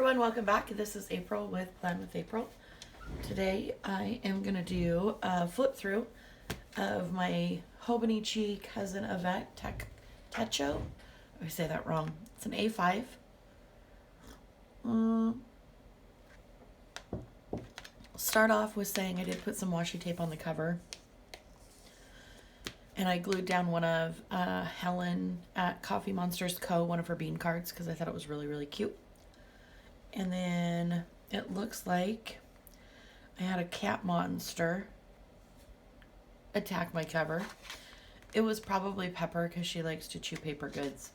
everyone, welcome back. This is April with Plan with April. Today I am going to do a flip through of my Hobonichi cousin Avec Techo. I say that wrong. It's an A5. Start off with saying I did put some washi tape on the cover. And I glued down one of Helen at Coffee Monsters Co., one of her bean cards, because I thought it was really, really cute. And then it looks like I had a cat monster attack my cover. It was probably Pepper because she likes to chew paper goods.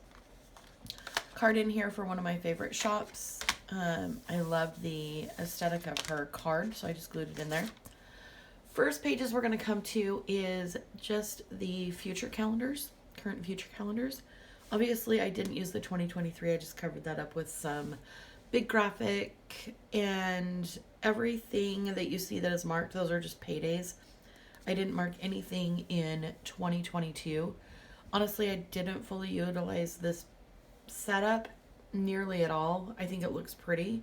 Card in here for one of my favorite shops. I love the aesthetic of her card, so I just glued it in there. First pages we're going to come to is just the future calendars, current future calendars. Obviously, I didn't use the 2023. I just covered that up with some big graphic, and everything that you see that is marked, those are just paydays. I didn't mark anything in 2022. Honestly, I didn't fully utilize this setup nearly at all. I think it looks pretty,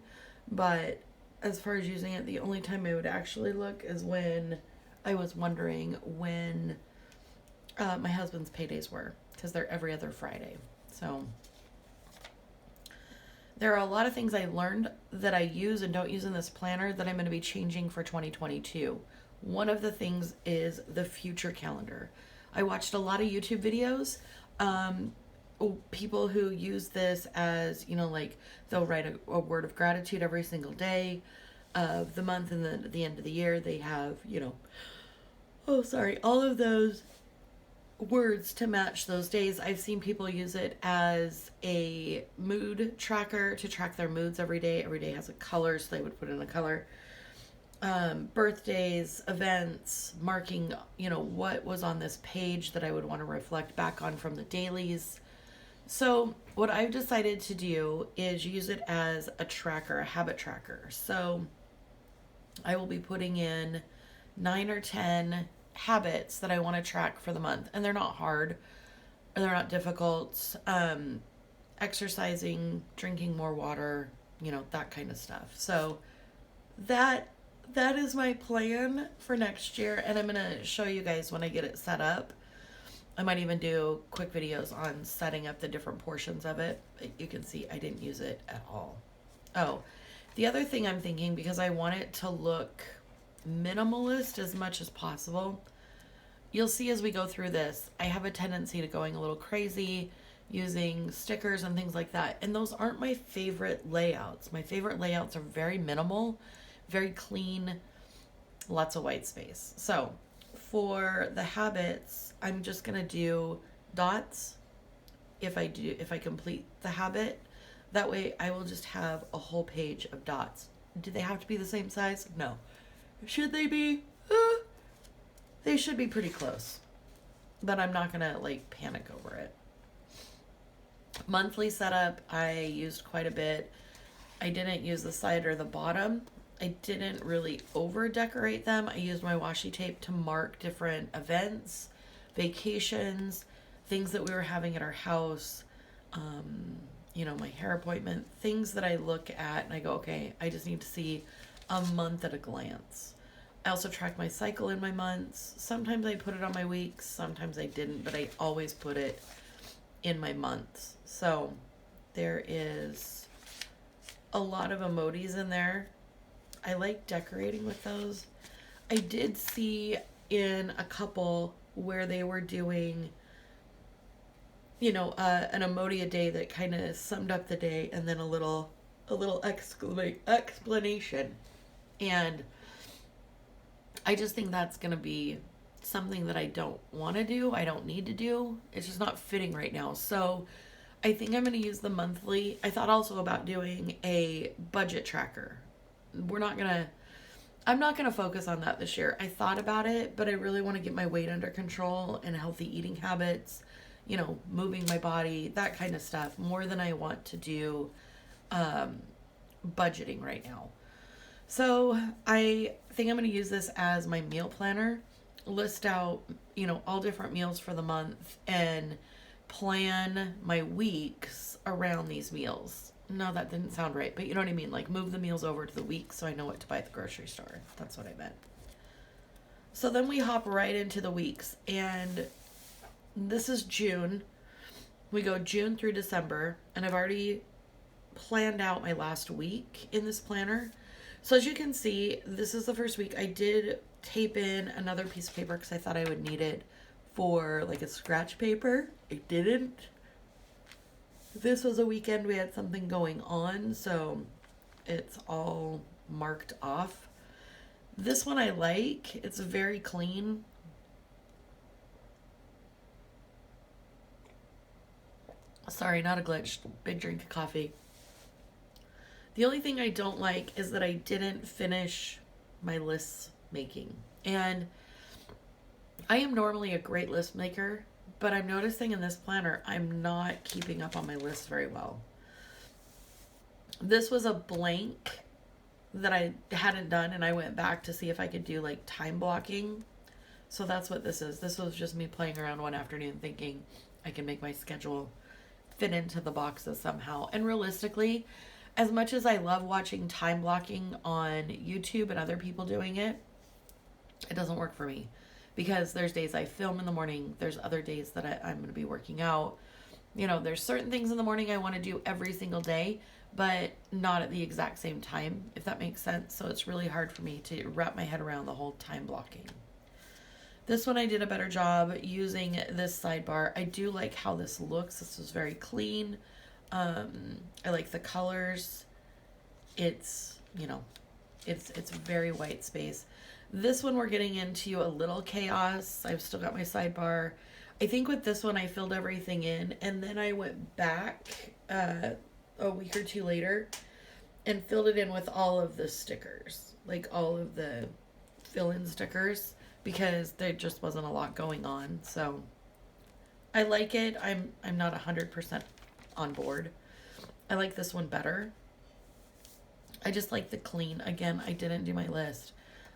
but as far as using it, the only time I would actually look is when I was wondering when my husband's paydays were, because they're every other Friday. So there are a lot of things I learned that I use and don't use in this planner that I'm going to be changing for 2022. One of the things is the future calendar. I watched a lot of YouTube videos, people who use this as, like they'll write a word of gratitude every single day of the month, and then at the end of the year they have, all of those words to match those days. I've seen people use it as a mood tracker to track their moods every day. Every day has a color, so they would put in a color. Birthdays, events, marking, what was on this page that I would want to reflect back on from the dailies. So what I've decided to do is use it as a tracker, a habit tracker. So I will be putting in 9 or 10 habits that I want to track for the month, and they're not hard, or they're not difficult. Exercising, drinking more water, that kind of stuff. So that is my plan for next year, and I'm gonna show you guys when I get it set up. I might even do quick videos on setting up the different portions of it. You can see I didn't use it at all. Oh, the other thing I'm thinking, because I want it to look minimalist as much as possible, you'll see as we go through this, I have a tendency to going a little crazy using stickers and things like that, and those aren't my favorite layouts. My favorite layouts are very minimal, very clean, lots of white space. So for the habits, I'm just gonna do dots if I complete the habit. That way I will just have a whole page of dots. Do they have to be the same size? No. Should they be? They should be pretty close, but I'm not gonna panic over it. Monthly setup, I used quite a bit. I didn't use the side or the bottom. I didn't really over decorate them. I used my washi tape to mark different events, vacations, things that we were having at our house, my hair appointment, things that I look at and I go, okay, I just need to see a month at a glance. I also track my cycle in my months. Sometimes I put it on my weeks, sometimes I didn't, but I always put it in my months. So there is a lot of emojis in there. I like decorating with those. I did see in a couple where they were doing, an emoji a day that kind of summed up the day, and then a little explanation. And I just think that's going to be something that I don't want to do. I don't need to do. It's just not fitting right now. So I think I'm going to use the monthly. I thought also about doing a budget tracker. I'm not going to focus on that this year. I thought about it, but I really want to get my weight under control and healthy eating habits, moving my body, that kind of stuff, more than I want to do budgeting right now. So I think I'm going to use this as my meal planner, list out, all different meals for the month and plan my weeks around these meals. no, that didn't sound right, but you know what I mean? Like move the meals over to the week so I know what to buy at the grocery store. That's what I meant. So then we hop right into the weeks, and this is June. We go June through December, and I've already planned out my last week in this planner. So as you can see, this is the first week. I did tape in another piece of paper because I thought I would need it for like a scratch paper. I didn't. This was a weekend we had something going on, so it's all marked off. This one I like. It's very clean. Sorry, not a glitch. Big drink of coffee. The only thing I don't like is that I didn't finish my list making. And I am normally a great list maker, but I'm noticing in this planner, I'm not keeping up on my list very well. This was a blank that I hadn't done, and I went back to see if I could do like time blocking. So that's what this is. This was just me playing around one afternoon thinking I can make my schedule fit into the boxes somehow. And realistically, as much as I love watching time blocking on YouTube and other people doing it, it doesn't work for me. Because there's days I film in the morning, there's other days that I'm going to be working out. You know, there's certain things in the morning I want to do every single day, but not at the exact same time, if that makes sense. So it's really hard for me to wrap my head around the whole time blocking. This one I did a better job using this sidebar. I do like how this looks. This was very clean. I like the colors. It's, you know, it's very white space. This one we're getting into a little chaos. I've still got my sidebar. I think with this one I filled everything in, and then I went back a week or two later and filled it in with all of the stickers, like all of the fill-in stickers, because there just wasn't a lot going on. So I like it. I'm not 100% on board. I like this one better. I just like the clean. Again, I didn't do my list.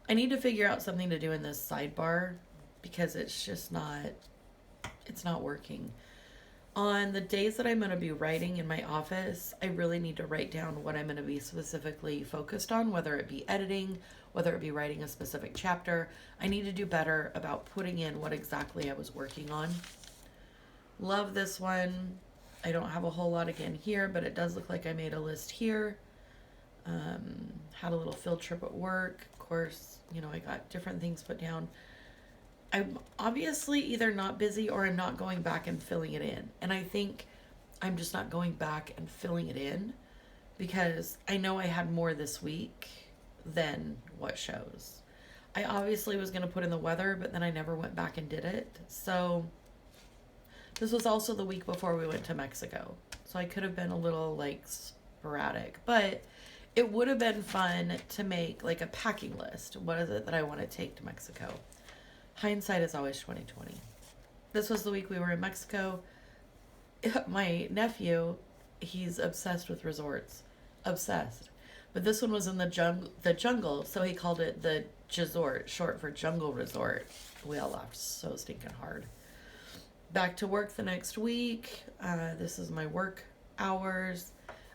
I need to figure out something to do in this sidebar because it's just not, it's not working. On the days that I'm going to be writing in my office, I really need to write down what I'm going to be specifically focused on, whether it be editing, whether it be writing a specific chapter. I need to do better about putting in what exactly I was working on. Love this one. I don't have a whole lot again here, but it does look like I made a list here. Had a little field trip at work. Of course, you know, I got different things put down. I'm obviously either not busy or I'm not going back and filling it in. And I think I'm just not going back and filling it in because I know I had more this week than what shows. I obviously was going to put in the weather, but then I never went back and did it. So this was also the week before we went to Mexico. So I could have been a little like sporadic, but it would have been fun to make like a packing list. What is it that I want to take to Mexico? Hindsight is always 2020. This was the week we were in Mexico. My nephew, he's obsessed with resorts. Obsessed. But this one was in the jungle, so he called it the Jazort, short for jungle resort. We all laughed so stinking hard. Back to work the next week. This is my work hours.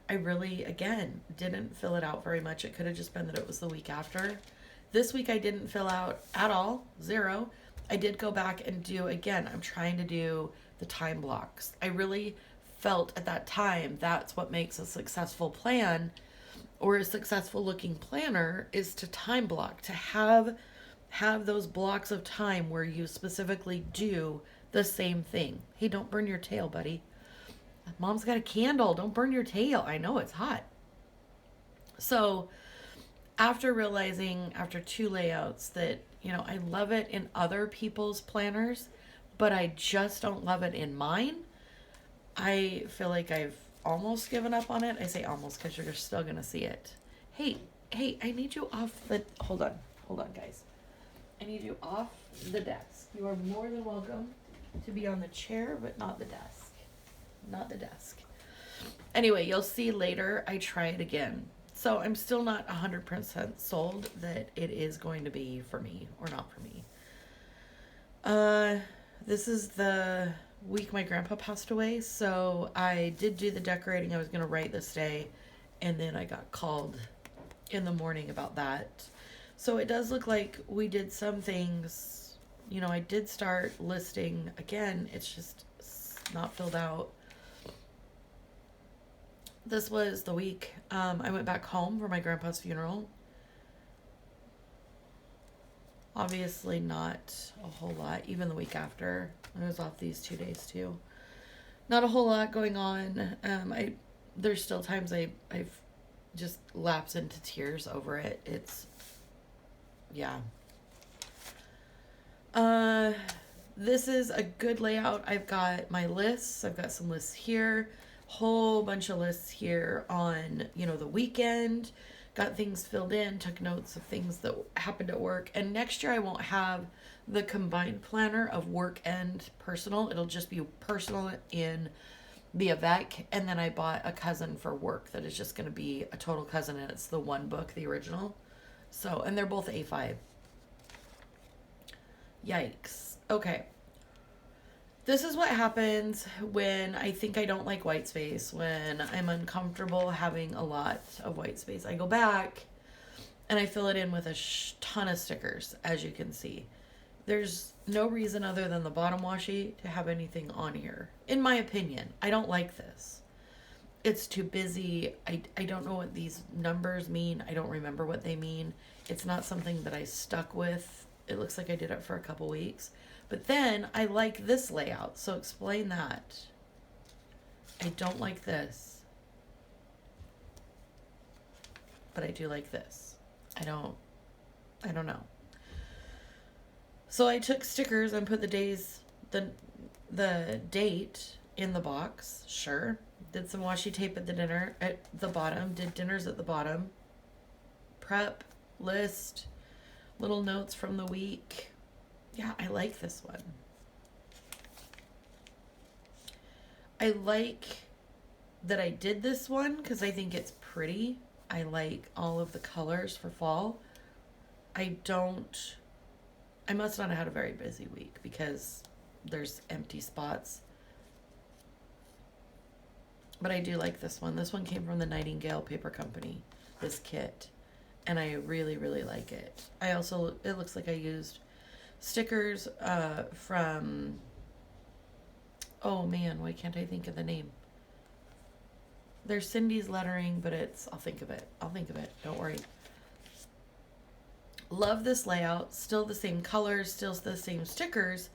I really, again, didn't fill it out very much. It could have just been that it was the week after. This week I didn't fill out at all, 0. I did go back and do, again, I'm trying to do the time blocks. I really felt at that time that's what makes a successful plan or a successful looking planner is to time block, to have those blocks of time where you specifically do the same thing. Hey, don't burn your tail, buddy. Mom's got a candle. Don't burn your tail. I know it's hot. So after realizing after 2 layouts that, you know, I love it in other people's planners, but I just don't love it in mine, I feel like I've almost given up on it. I say almost because you're still going to see it. Hey, I need you off the, hold on, guys. I need you off the desk. You are more than welcome to be on the chair, but not the desk. Not the desk. Anyway, you'll see later I try it again. So I'm still not 100% sold that it is going to be for me or not for me. This is the week my grandpa passed away, so I did do the decorating. I was going to write this day, and then I got called in the morning about that. So it does look like we did some things. You know, I did start listing again. It's just not filled out. This was the week I went back home for my grandpa's funeral. Obviously not a whole lot. Even the week after, I was off these 2 days too. Not a whole lot going on. There's still times I've just lapsed into tears over it. It's, yeah. This is a good layout. I've got my lists. I've got some lists here. Whole bunch of lists here on, you know, the weekend. Got things filled in, took notes of things that happened at work. And next year I won't have the combined planner of work and personal. It'll just be personal in the Avec. And then I bought a cousin for work that is just going to be a total cousin. And it's the one book, the original. So, and they're both A5. Yikes. Okay. This is what happens when I think I don't like white space, when I'm uncomfortable having a lot of white space. I go back and I fill it in with a ton of stickers, as you can see. There's no reason other than the bottom washi to have anything on here. In my opinion, I don't like this. It's too busy. I don't know what these numbers mean. I don't remember what they mean. It's not something that I stuck with. It looks like I did it for a couple weeks. But then I like this layout, so explain that. I don't like this. But I do like this. I don't know. So I took stickers and put the date in the box. Sure. Did some washi tape at the bottom. Did dinners at the bottom. Prep, list, little notes from the week. Yeah, I like this one. I like that I did this one because I think it's pretty. I like all of the colors for fall. I must not have had a very busy week because there's empty spots. But I do like this one. This one came from the Nightingale Paper Company, this kit. And I really, really like it. It looks like I used stickers from, oh man, why can't I think of the name? There's Cindy's lettering, but I'll think of it. Don't worry. Love this layout. Still the same colors, still the same stickers,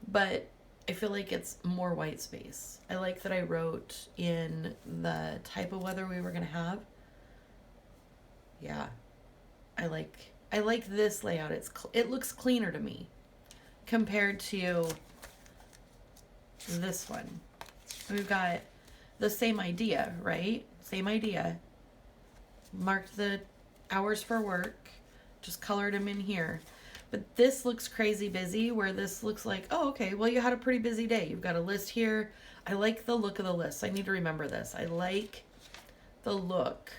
but I feel like it's more white space. I like that I wrote in the type of weather we were going to have. Yeah. I like this layout. It looks cleaner to me compared to this one. We've got the same idea, right? Same idea. Marked the hours for work. Just colored them in here. But this looks crazy busy, where this looks like, oh, okay, well, you had a pretty busy day. You've got a list here. I like the look of the list. I need to remember this. I like the look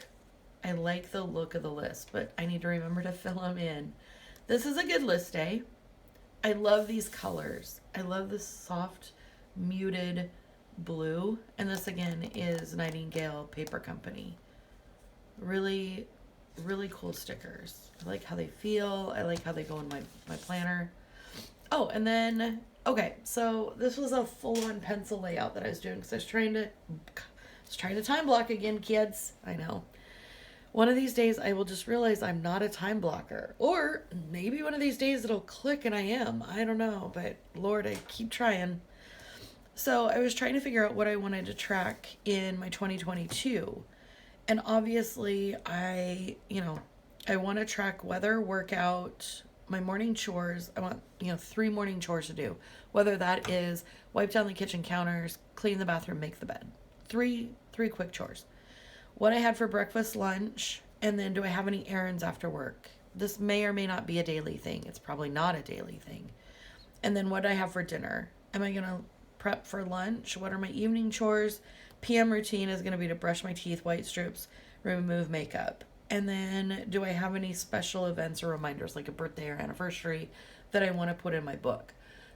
of the list, but I need to remember to fill them in. This is a good list day. I love these colors. I love this soft, muted blue. And this, again, is Nightingale Paper Company. Really, really cool stickers. I like how they feel. I like how they go in my planner. Oh, and then, okay, so this was a full-on pencil layout that I was doing because I was trying to time block again, kids. I know. One of these days I will just realize I'm not a time blocker. Or maybe one of these days it'll click and I am. I don't know, but Lord, I keep trying. So I was trying to figure out what I wanted to track in my 2022. And obviously I want to track weather, workout, my morning chores. I want, 3 morning chores to do. Whether that is wipe down the kitchen counters, clean the bathroom, make the bed. 3 quick chores. What I had for breakfast, lunch, and then do I have any errands after work? This may or may not be a daily thing. It's probably not a daily thing. And then what do I have for dinner? Am I going to prep for lunch? What are my evening chores? PM routine is going to be to brush my teeth, white strips, remove makeup. And then do I have any special events or reminders like a birthday or anniversary that I want to put in my book?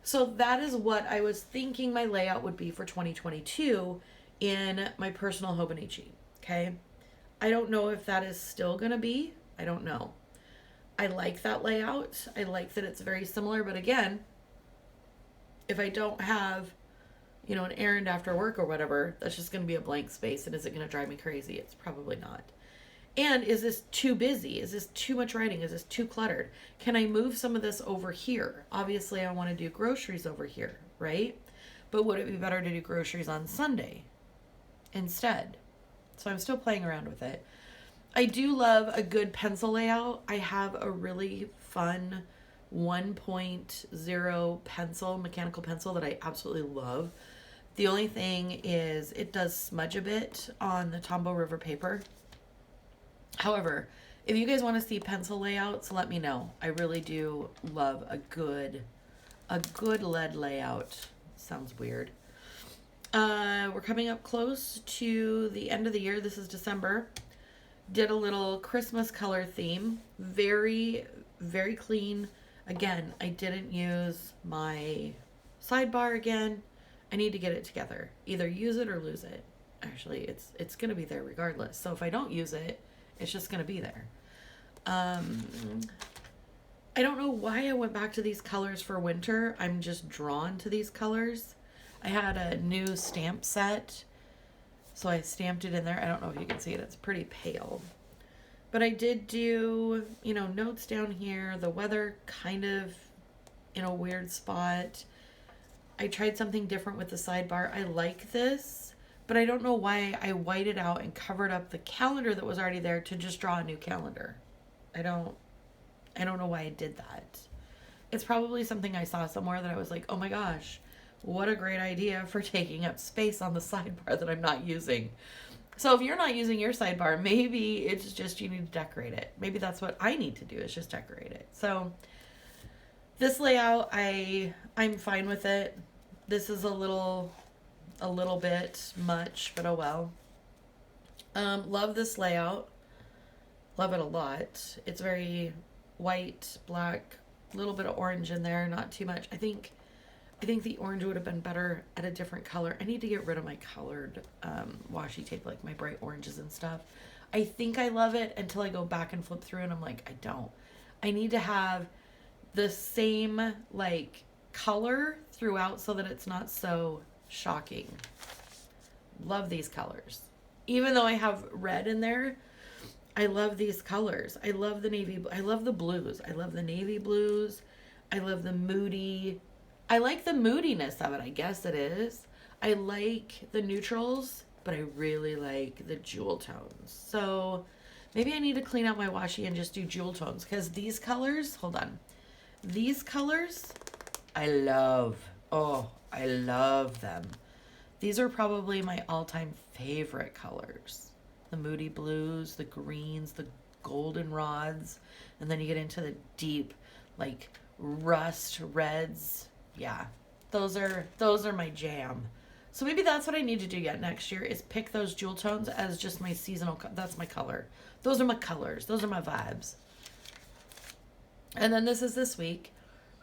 So that is what I was thinking my layout would be for 2022 in my personal Hobonichi. Okay. I don't know if that is still going to be. I don't know. I like that layout. I like that it's very similar. But again, if I don't have, an errand after work or whatever, that's just going to be a blank space. And is it going to drive me crazy? It's probably not. And is this too busy? Is this too much writing? Is this too cluttered? Can I move some of this over here? Obviously, I want to do groceries over here, right? But would it be better to do groceries on Sunday instead? So I'm still playing around with it. I do love a good pencil layout. I have a really fun 1.0 pencil, mechanical pencil that I absolutely love. The only thing is it does smudge a bit on the Tombow River paper. However, if you guys want to see pencil layouts, let me know. I really do love a good lead layout. Sounds weird. We're coming up close to the end of the year. This is December. Did a little Christmas color theme. Very, very clean. Again, I didn't use my sidebar again. I need to get it together. Either use it or lose it. Actually, it's going to be there regardless. So if I don't use it, it's just going to be there. I don't know why I went back to these colors for winter. I'm just drawn to these colors. I had a new stamp set, so I stamped it in there. I don't know if you can see it. It's pretty pale. But I did do, notes down here. The weather kind of in a weird spot. I tried something different with the sidebar. I like this, but I don't know why I whited out and covered up the calendar that was already there to just draw a new calendar. I don't know why I did that. It's probably something I saw somewhere that I was like, oh my gosh, what a great idea for taking up space on the sidebar that I'm not using. So if you're not using your sidebar, maybe it's just you need to decorate it. Maybe that's what I need to do, is just decorate it. So this layout, I'm fine with it. This is a little bit much, but oh well. Love this layout. Love it a lot. It's very white, black, a little bit of orange in there, not too much. I think the orange would have been better at a different color. I need to get rid of my colored washi tape, like my bright oranges and stuff. I think I love it until I go back and flip through and I'm like, I don't. I need to have the same like color throughout so that it's not so shocking. Love these colors. Even though I have red in there, I love these colors. I love the navy. I love the blues. I love the navy blues. I love the moody. I like the moodiness of it, I guess it is. I like the neutrals, but I really like the jewel tones. So maybe I need to clean out my washi and just do jewel tones, because these colors, hold on. These colors, I love. Oh, I love them. These are probably my all-time favorite colors. The moody blues, the greens, the goldenrods, and then you get into the deep, like, rust reds. Yeah, those are my jam. So maybe that's what I need to do yet next year, is pick those jewel tones as just my seasonal, that's my color. Those are my colors. Those are my vibes. And then this is this week.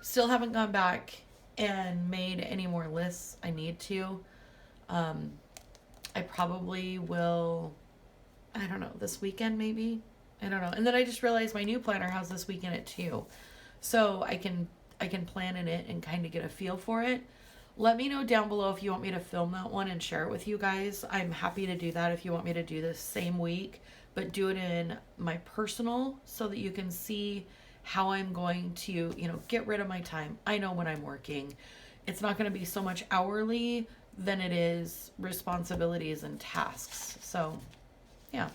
Still haven't gone back and made any more lists. I need to. I probably will, I don't know, this weekend maybe? I don't know. And then I just realized my new planner has this week in it too. So I can plan in it and kind of get a feel for it. Let me know down below if you want me to film that one and share it with you guys. I'm happy to do that if you want me to do this same week, but do it in my personal so that you can see how I'm going to, get rid of my time. I know when I'm working, it's not going to be so much hourly than it is responsibilities and tasks. So, yeah.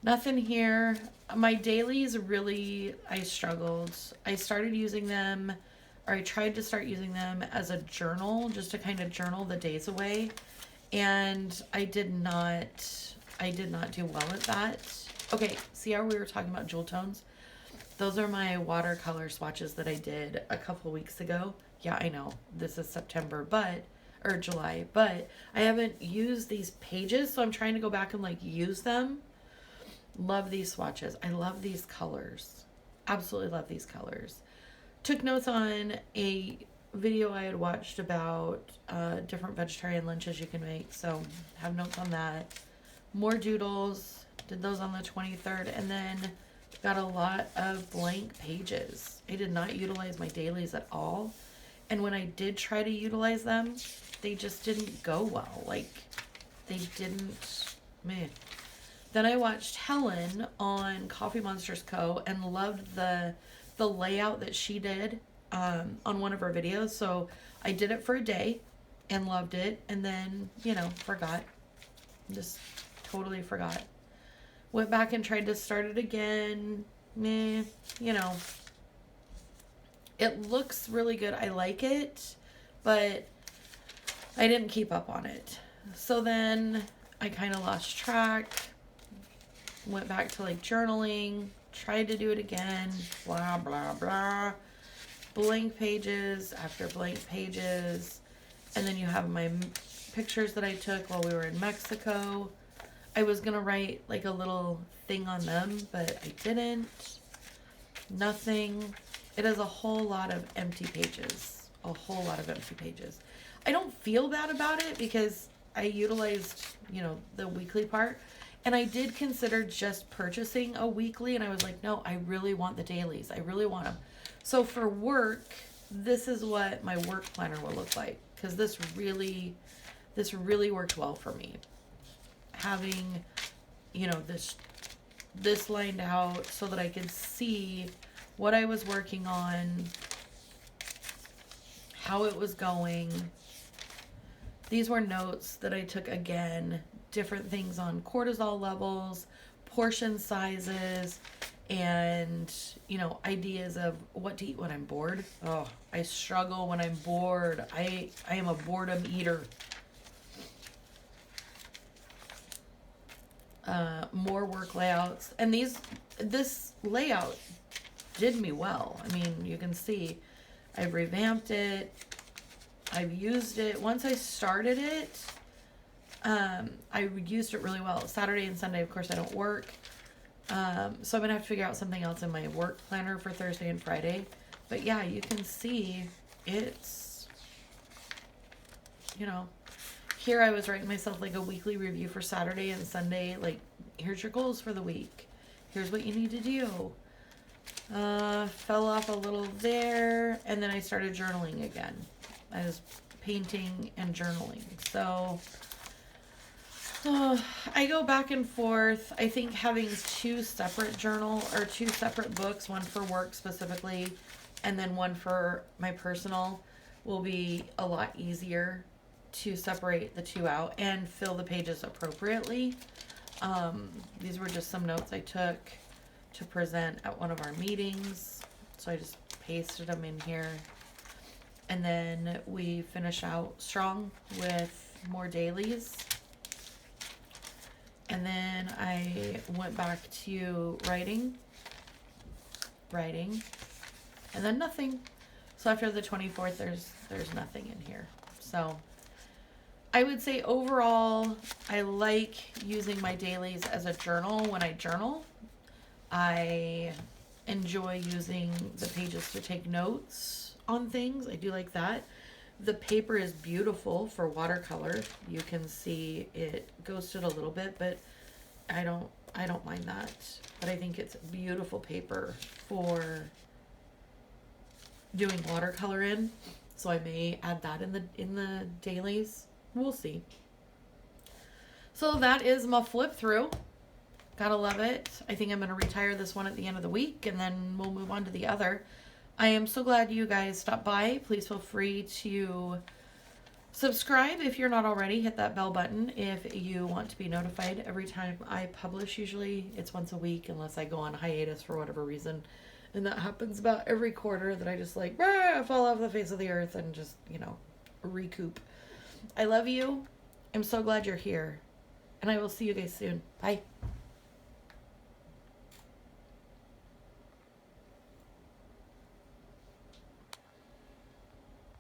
Nothing here. My dailies really, I struggled. I started using them, or I tried to start using them as a journal, just to kind of journal the days away. And I did not do well at that. Okay, see how we were talking about jewel tones? Those are my watercolor swatches that I did a couple weeks ago. Yeah, I know, this is September, or July, but I haven't used these pages, so I'm trying to go back and use them. Love these swatches. I love these colors. Absolutely love these colors. Took notes on a video I had watched about different vegetarian lunches you can make. So have notes on that. More doodles. Did those on the 23rd. And then got a lot of blank pages. I did not utilize my dailies at all. And when I did try to utilize them, they just didn't go well. Like, they didn't, man. Then I watched Helen on Coffee Monsters Co. and loved the layout that she did on one of her videos. So I did it for a day and loved it. And then, you know, forgot. Just totally forgot. Went back and tried to start it again. Meh, you know. It looks really good. I like it, but I didn't keep up on it. So then I kind of lost track. Went back to like journaling. Tried to do it again. Blah, blah, blah. Blank pages after blank pages. And then you have my pictures that I took while we were in Mexico. I was going to write like a little thing on them, but I didn't. Nothing. It is a whole lot of empty pages. A whole lot of empty pages. I don't feel bad about it because I utilized, you know, the weekly part. And I did consider just purchasing a weekly. And I was like, no, I really want the dailies. I really want them. So for work, this is what my work planner will look like. Because this really worked well for me. Having, you know, this lined out so that I could see what I was working on, how it was going. These were notes that I took again, different things on cortisol levels, portion sizes, and, you know, ideas of what to eat when I'm bored. Oh, I struggle when I'm bored. I am a boredom eater. More work layouts, and this layout did me well. I mean, you can see I've revamped it. I've used it. Once I started it, I used it really well. Saturday and Sunday, of course, I don't work. So I'm going to have to figure out something else in my work planner for Thursday and Friday. But yeah, you can see it's, you know, here I was writing myself like a weekly review for Saturday and Sunday. Like, here's your goals for the week. Here's what you need to do. Fell off a little there. And then I started journaling again. I was painting and journaling. So I go back and forth. I think having two separate books, one for work specifically, and then one for my personal, will be a lot easier to separate the two out and fill the pages appropriately. These were just some notes I took to present at one of our meetings. So I just pasted them in here. And then we finish out strong with more dailies. And then I went back to writing, and then nothing. So after the 24th, there's nothing in here. So I would say overall, I like using my dailies as a journal when I journal. I enjoy using the pages to take notes on things. I do like that. The paper is beautiful for watercolor. You can see it ghosted a little bit, but I don't mind that. But I think it's beautiful paper for doing watercolor in. So I may add that in the dailies. We'll see. So that is my flip through. Gotta love it. I think I'm gonna retire this one at the end of the week, and then we'll move on to the other. I am so glad you guys stopped by. Please feel free to subscribe if you're not already. Hit that bell button if you want to be notified every time I publish. Usually it's once a week unless I go on hiatus for whatever reason. And that happens about every quarter that I just like fall off the face of the earth and just, you know, recoup. I love you. I'm so glad you're here. And I will see you guys soon. Bye.